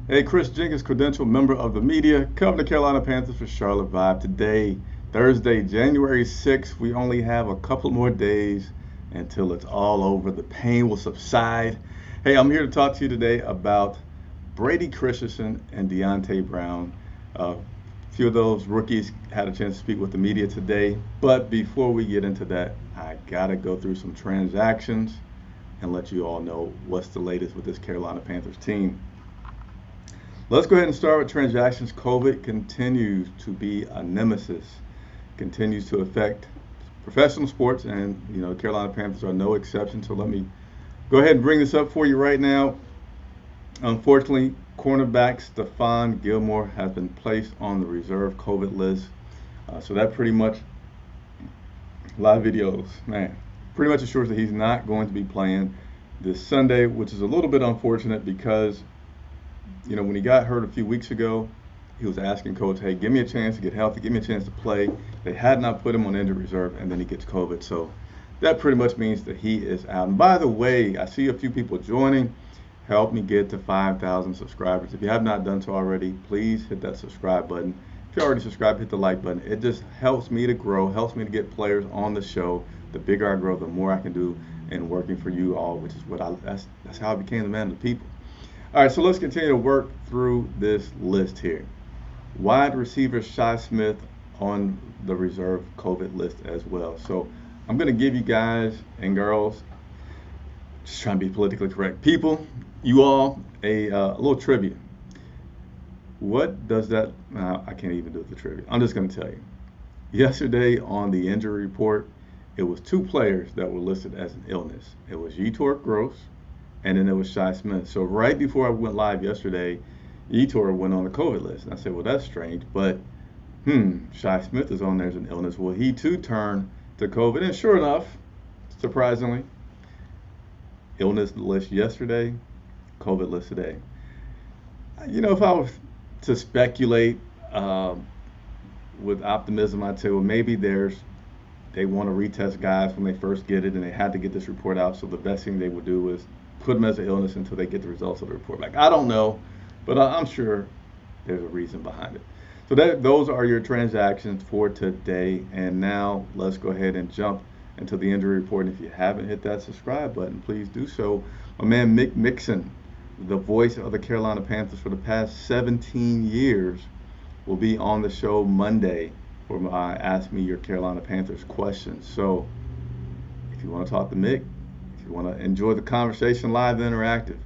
Hey, Chris Jenkins, credential member of the media, covering the Carolina Panthers for Charlotte Vibe. Today, Thursday, January 6th, we only have a couple more days until it's all over. The pain will subside. Hey, I'm here to talk to you today about Brady Christensen and Deontay Brown. A few of those rookies had a chance to speak with the media today. But before we get into that, I got to go through some transactions and let you all know what's the latest with this Carolina Panthers team. Let's go ahead and start with transactions. COVID continues to be a nemesis, continues to affect professional sports, and the Carolina Panthers are no exception. So let me go ahead and bring this up for you right now. Unfortunately, cornerback Stephon Gilmore has been placed on the reserve COVID list. So that pretty much, live videos, man, pretty much assures that he's not going to be playing this Sunday, which is a little bit unfortunate because when he got hurt a few weeks ago, he was asking coach, hey, give me a chance to get healthy, give me a chance to play. They had not put him on injured reserve, and then he gets COVID. So that pretty much means that he is out. And by the way, I see a few people joining. Help me get to 5,000 subscribers. If you have not done so already, please hit that subscribe button. If you're already subscribed, hit the like button. It just helps me to grow, helps me to get players on the show. The bigger I grow, the more I can do in working for you all, which is that's how I became the man of the people. All right, so let's continue to work through this list here. Wide receiver Shi Smith on the reserve COVID list as well. So I'm going to give you guys and girls, just trying to be politically correct, people, you all, a little trivia. What does that, I can't even do the trivia. I'm just going to tell you. Yesterday on the injury report, it was two players that were listed as an illness. It was Yetur Gross, and then there was Shi Smith. So right before I went live yesterday, Yetur went on the COVID list. And I said, well, that's strange, but Shi Smith is on there as an illness. Well, he too turned to COVID, and sure enough, surprisingly, illness list yesterday, COVID list today. If I was to speculate with optimism, I'd say, well, maybe they want to retest guys when they first get it, and they had to get this report out. So the best thing they would do is put them as an illness until they get the results of the report back. I don't know, but I'm sure there's a reason behind it. So those are your transactions for today. And now let's go ahead and jump into the injury report. And if you haven't hit that subscribe button, please do so. My man Mick Mixon, the voice of the Carolina Panthers for the past 17 years, will be on the show Monday for my Ask Me Your Carolina Panthers questions. So if you want to talk to Mick, if you want to enjoy the conversation live and interactive,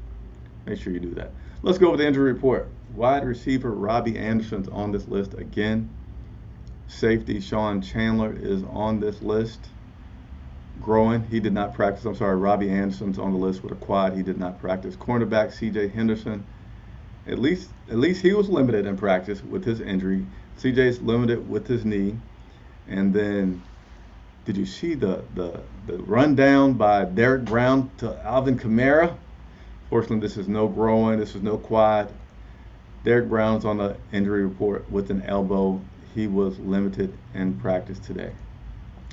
make sure you do that. Let's go over the injury report. Wide receiver Robbie Anderson's on this list again. Safety Sean Chandler is on this list. Growing, he did not practice. I'm sorry, Robbie Anderson's on the list with a quad. He did not practice. Cornerback C.J. Henderson, at least he was limited in practice with his injury. C.J.'s limited with his knee. And then, did you see the rundown by Derek Brown to Alvin Kamara? Fortunately, this is no groin. This is no quad. Derek Brown's on the injury report with an elbow. He was limited in practice today.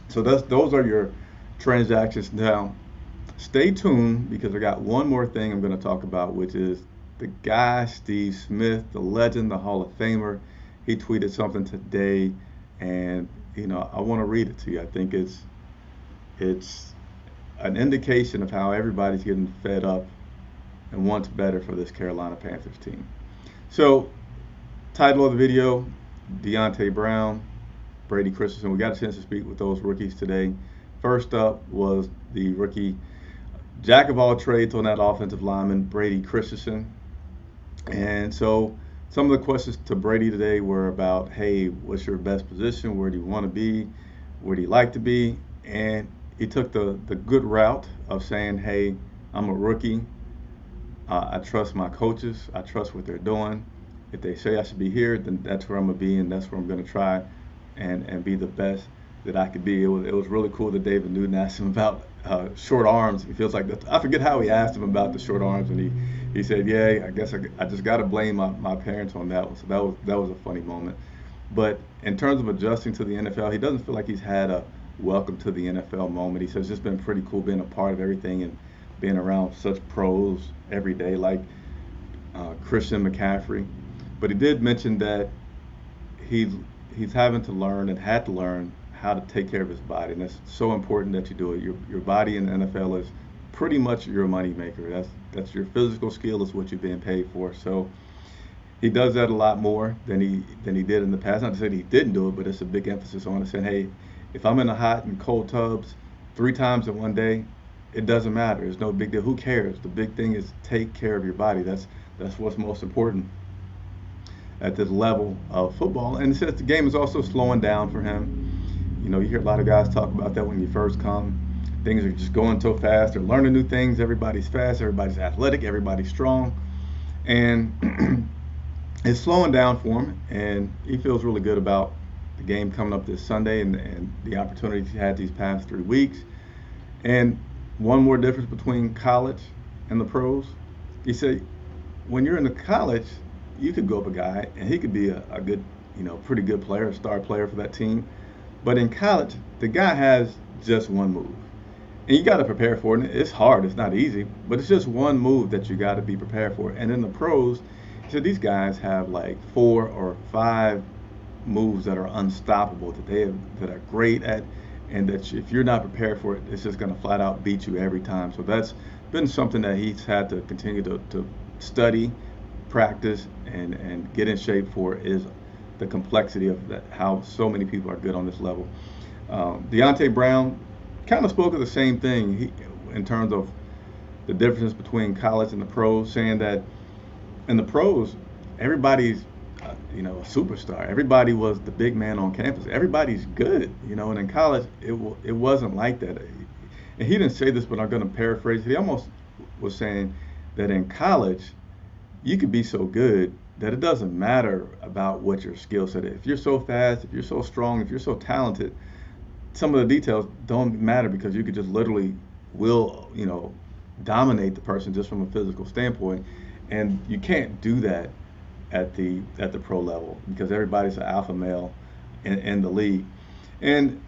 So those are your transactions. Now, stay tuned because I got one more thing I'm going to talk about, which is the guy, Steve Smith, the legend, the Hall of Famer. He tweeted something today, and I want to read it to you. I think it's an indication of how everybody's getting fed up and wants better for this Carolina Panthers team. So, title of the video, Deontay Brown, Brady Christensen. We got a chance to speak with those rookies today. First up was the rookie, jack of all trades on that offensive lineman, Brady Christensen. And so some of the questions to Brady today were about, hey, what's your best position? Where do you want to be? Where do you like to be? And he took the good route of saying, hey, I'm a rookie. I trust my coaches. I trust what they're doing. If they say I should be here, then that's where I'm going to be, and that's where I'm going to try and be the best that I could be. It was really cool that David Newton asked him about short arms. He feels like that. I forget how he asked him about the short arms, and he said, yeah, I guess I just got to blame my parents on that one. So that was a funny moment. But in terms of adjusting to the NFL, he doesn't feel like he's had a welcome to the NFL moment. He says it's just been pretty cool being a part of everything and being around such pros every day. Like, Christian McCaffrey, but he did mention that he's he's having to learn and had to learn how to take care of his body, and it's so important that you do it. Your body in the NFL is pretty much your money maker. That's your physical skill is what you're being paid for. So he does that a lot more than he did in the past. Not to say that he didn't do it, but it's a big emphasis on it, saying, hey, if I'm in the hot and cold tubs 3 times in one day, it doesn't matter. It's no big deal. Who cares? The big thing is take care of your body. That's what's most important at this level of football. And it says the game is also slowing down for him. You know, you hear a lot of guys talk about that when you first come. Things are just going so fast. They're learning new things. Everybody's fast. Everybody's athletic. Everybody's strong. And it's slowing down for him. And he feels really good about the game coming up this Sunday and the opportunities he had these past 3 weeks. And one more difference between college and the pros. He said, when you're in the college, you could go up a guy and he could be a good, pretty good player, a star player for that team. But in college, the guy has just one move. And you got to prepare for it. It's hard. It's not easy. But it's just one move that you got to be prepared for. And in the pros, he said these guys have like 4 or 5 moves that are unstoppable, that are great at, and that if you're not prepared for it, it's just going to flat out beat you every time. So that's been something that he's had to continue to study, practice, and get in shape for, is the complexity of that, how so many people are good on this level. Deontay Brown kind of spoke of the same thing in terms of the difference between college and the pros, saying that in the pros, everybody's a superstar. Everybody was the big man on campus. Everybody's good, and in college, it wasn't like that. And he didn't say this, but I'm going to paraphrase it. He almost was saying that in college, you could be so good that it doesn't matter about what your skill set is. If you're so fast, if you're so strong, if you're so talented, some of the details don't matter, because you could just literally dominate the person just from a physical standpoint. And you can't do that at the pro level, because everybody's an alpha male in the league. And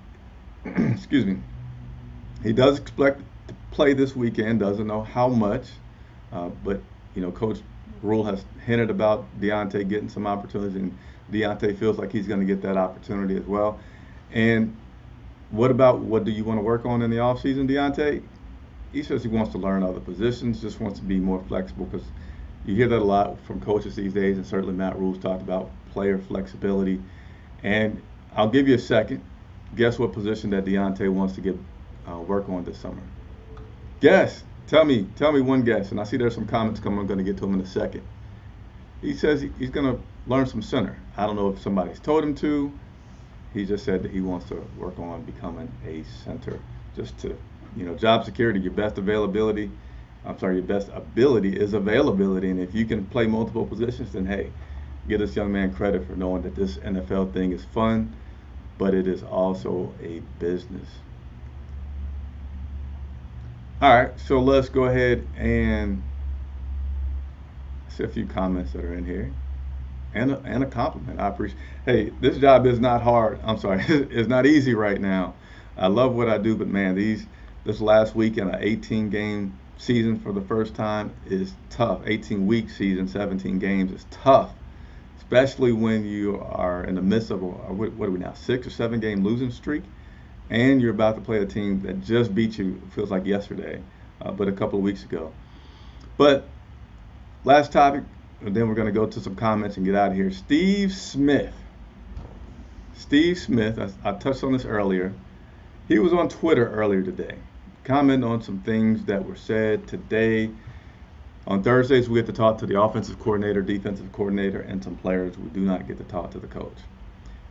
excuse me, he does expect to play this weekend. Doesn't know how much, but Coach Rule has hinted about Deontay getting some opportunities, and Deontay feels like he's going to get that opportunity as well. And what do you want to work on in the offseason, Deontay? He says he wants to learn other positions, just wants to be more flexible, because you hear that a lot from coaches these days, and certainly Matt Rule's talked about player flexibility. And I'll give you a second. Guess what position that Deontay wants to get work on this summer? Guess. Tell me one guess. And I see there's some comments coming. I'm going to get to them in a second. He says he's going to learn some center. I don't know if somebody's told him to. He just said that he wants to work on becoming a center. Just to, job security, your best ability is availability. And if you can play multiple positions, then hey, give this young man credit for knowing that this NFL thing is fun, but it is also a business. All right, so let's go ahead and see a few comments that are in here, and a compliment. I appreciate. Hey, this job is not hard. I'm sorry, it's not easy right now. I love what I do, but man, this last week in an 18-game season for the first time is tough. 18-week season, 17 games is tough, especially when you are in the midst of what are we now, 6 or 7 game losing streak. And you're about to play a team that just beat you, feels like yesterday, but a couple of weeks ago. But last topic, and then we're going to go to some comments and get out of here. Steve Smith, I touched on this earlier. He was on Twitter earlier today, commenting on some things that were said today. On Thursdays, we get to talk to the offensive coordinator, defensive coordinator, and some players. We do not get to talk to the coach.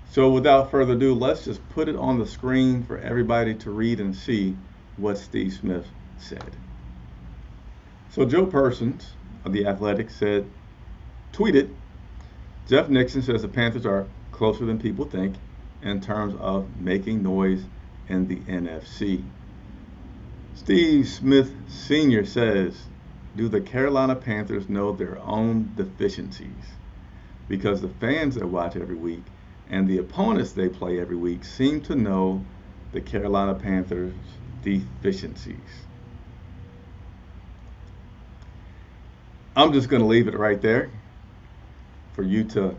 So without further ado, let's just put it on the screen for everybody to read and see what Steve Smith said. So Joe Persons of The Athletic tweeted, Jeff Nixon says the Panthers are closer than people think in terms of making noise in the NFC. Steve Smith Sr. says, do the Carolina Panthers know their own deficiencies? Because the fans that watch every week and the opponents they play every week seem to know the Carolina Panthers' deficiencies. I'm just going to leave it right there for you to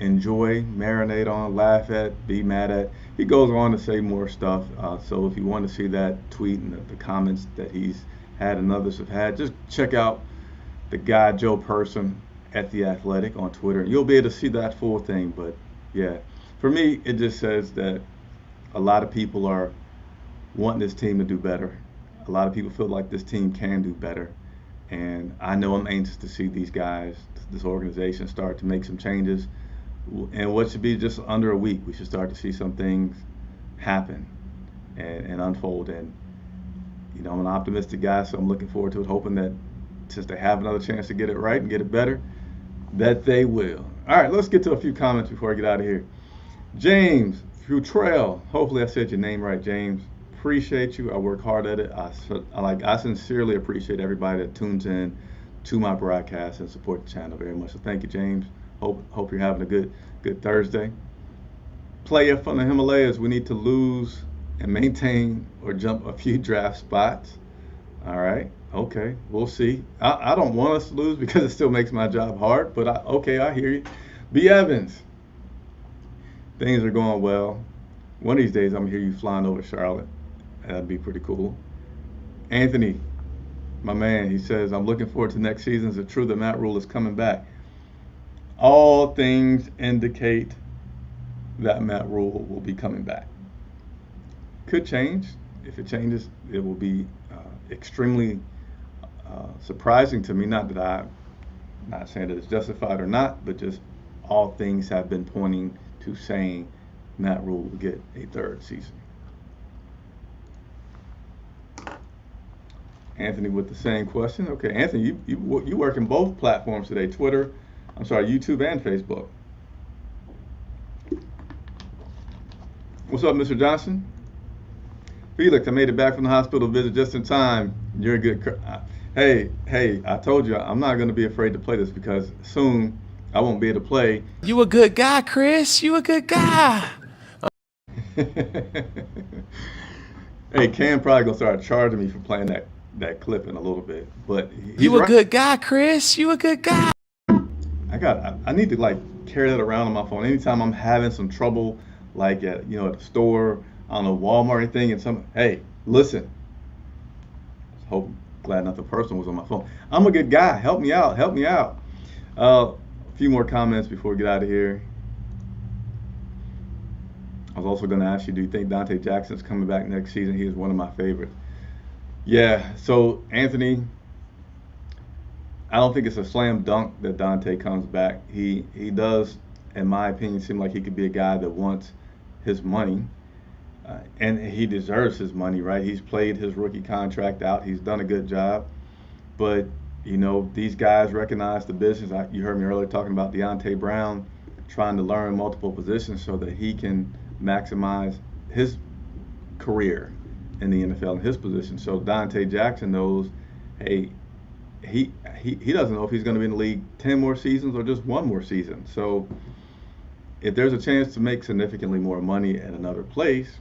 enjoy, marinate on, laugh at, be mad at. He goes on to say more stuff. So if you want to see that tweet and the comments that he's had and others have had, just check out the guy Joe Person at The Athletic on Twitter. You'll be able to see that full thing. But yeah, for me, it just says that a lot of people are wanting this team to do better. A lot of people feel like this team can do better. And I know I'm anxious to see these guys, this organization, start to make some changes. And what should be just under a week, we should start to see some things happen and unfold. And, you know, I'm an optimistic guy, so I'm looking forward to it, hoping that since they have another chance to get it right and get it better, that they will. All right, let's get to a few comments before I get out of here. James Futrell, hopefully I said your name right, James. Appreciate you. I work hard at it. I sincerely appreciate everybody that tunes in to my broadcast and support the channel very much. So thank you, James. Hope you're having a good Thursday. Player from the Himalayas, we need to lose and maintain or jump a few draft spots. All right. Okay. We'll see. I don't want us to lose because it still makes my job hard, but I hear you. B. Evans, things are going well. One of these days, I'm going to hear you flying over Charlotte. That'd be pretty cool. Anthony, my man, he says, I'm looking forward to next season. Is it true that Matt Rule is coming back? All things indicate that Matt Rule will be coming back. Could change. If it changes, it will be extremely surprising to me. Not that I'm not saying that it's justified or not, but just all things have been pointing to saying Matt Rule will get a third season. Anthony with the same question. Okay, Anthony, you work in both platforms today, YouTube and Facebook. What's up, Mr. Johnson? Felix, I made it back from the hospital visit just in time. You're a good. Hey, I told you I'm not going to be afraid to play this because soon I won't be able to play. You a good guy, Chris. You a good guy. Hey, Cam probably gonna start charging me for playing that clip in a little bit, but you a good guy, Chris. You a good guy. I need to like carry that around on my phone anytime I'm having some trouble, like at the store, on a Walmart or anything, and hey, listen. Glad nothing personal was on my phone. I'm a good guy. Help me out. A few more comments before we get out of here. I was also going to ask you, do you think Dante Jackson's coming back next season? He is one of my favorites. Yeah, so Anthony, I don't think it's a slam dunk that Dante comes back. He does, in my opinion, seem like he could be a guy that wants his money, and he deserves his money, right? He's played his rookie contract out. He's done a good job. But, these guys recognize the business. You heard me earlier talking about Deontay Brown trying to learn multiple positions so that he can maximize his career in the NFL in his position. So Dante Jackson knows, hey, he doesn't know if he's going to be in the league 10 more seasons or just one more season. So if there's a chance to make significantly more money at another place,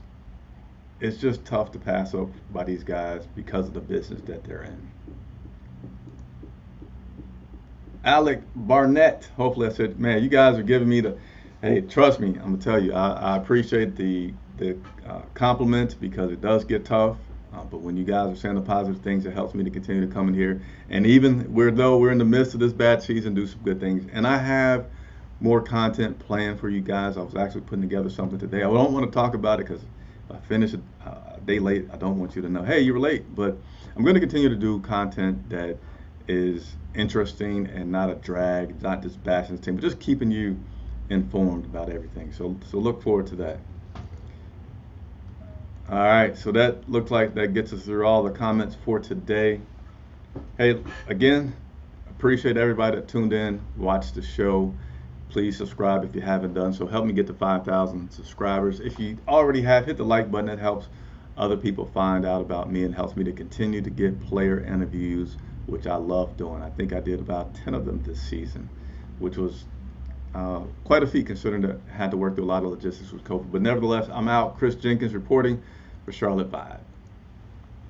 it's just tough to pass up by these guys because of the business that they're in. Alec Barnett, hopefully I said, man, you guys are giving me hey, trust me, I'm going to tell you, I appreciate the compliments because it does get tough. But when you guys are saying the positive things, it helps me to continue to come in here. And even though we're in the midst of this bad season, do some good things. And I have more content planned for you guys. I was actually putting together something today. I don't want to talk about it because if I finish it a day late, I don't want you to know, hey, you were late. But I'm going to continue to do content that is interesting and not a drag, not just bashing the team, but just keeping you informed about everything. So look forward to that. All right, so that looks like that gets us through all the comments for today. Hey, again, appreciate everybody that tuned in, watched the show. Please subscribe if you haven't done so. Help me get to 5,000 subscribers. If you already have, hit the like button. It helps other people find out about me and helps me to continue to get player interviews, which I love doing. I think I did about 10 of them this season, which was quite a feat considering that I had to work through a lot of logistics with COVID. But nevertheless, I'm out. Chris Jenkins reporting for Charlotte Vibe.